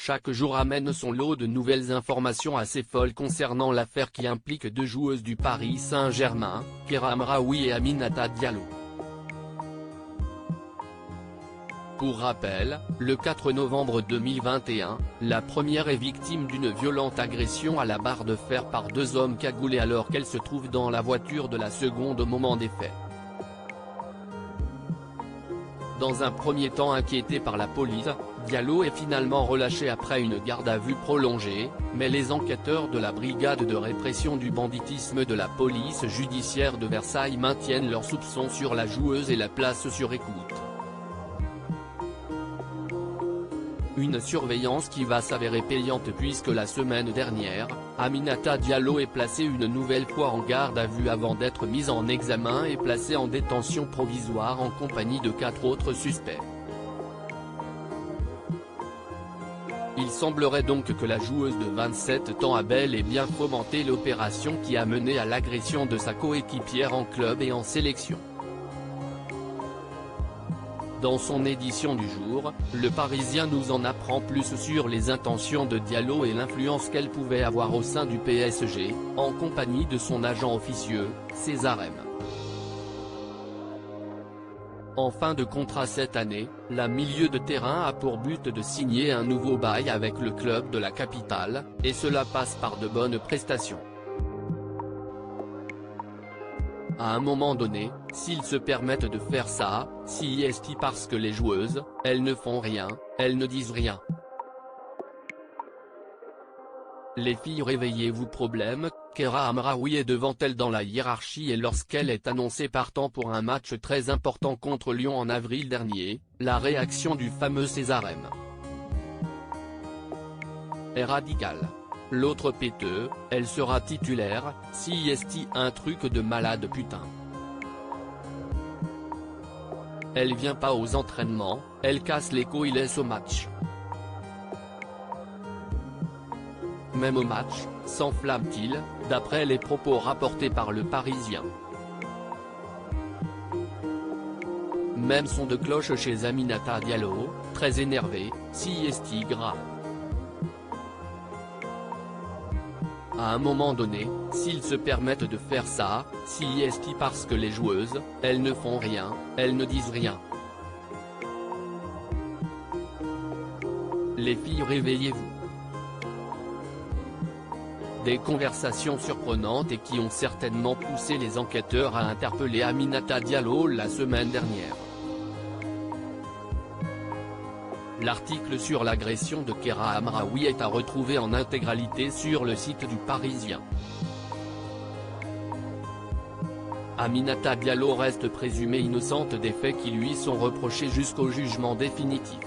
Chaque jour amène son lot de nouvelles informations assez folles concernant l'affaire qui implique deux joueuses du Paris Saint-Germain, Keira Amraoui et Aminata Diallo. Pour rappel, le 4 novembre 2021, la première est victime d'une violente agression à la barre de fer par deux hommes cagoulés alors qu'elle se trouve dans la voiture de la seconde au moment des faits. Dans un premier temps inquiété par la police, Diallo est finalement relâché après une garde à vue prolongée, mais les enquêteurs de la brigade de répression du banditisme de la police judiciaire de Versailles maintiennent leurs soupçons sur la joueuse et la placent sur écoute. Une surveillance qui va s'avérer payante puisque la semaine dernière, Aminata Diallo est placée une nouvelle fois en garde à vue avant d'être mise en examen et placée en détention provisoire en compagnie de 4 autres suspects. Il semblerait donc que la joueuse de 27 ans a bel et bien fomenté l'opération qui a mené à l'agression de sa coéquipière en club et en sélection. Dans son édition du jour, Le Parisien nous en apprend plus sur les intentions de Diallo et l'influence qu'elle pouvait avoir au sein du PSG, en compagnie de son agent officieux, César M. En fin de contrat cette année, la milieu de terrain a pour but de signer un nouveau bail avec le club de la capitale, et cela passe par de bonnes prestations. À un moment donné, s'ils se permettent de faire ça, c'est parce que les joueuses, elles ne font rien, elles ne disent rien. Les filles réveillez-vous problème, Keira Amraoui est devant elle dans la hiérarchie et lorsqu'elle est annoncée partant pour un match très important contre Lyon en avril dernier, la réaction du fameux César M. est radicale. L'autre péteux, elle sera titulaire, c'est un truc de malade putain. Elle vient pas aux entraînements, elle casse les couilles laisse au match. Même au match, s'enflamme-t-il, d'après les propos rapportés par Le Parisien. Même son de cloche chez Aminata Diallo, très énervé, c'est grave. À un moment donné, s'ils se permettent de faire ça, c'est parce que les joueuses, elles ne font rien, elles ne disent rien. Les filles réveillez-vous. Des conversations surprenantes et qui ont certainement poussé les enquêteurs à interpeller Aminata Diallo la semaine dernière. L'article sur l'agression de Keira Amraoui est à retrouver en intégralité sur le site du Parisien. Aminata Diallo reste présumée innocente des faits qui lui sont reprochés jusqu'au jugement définitif.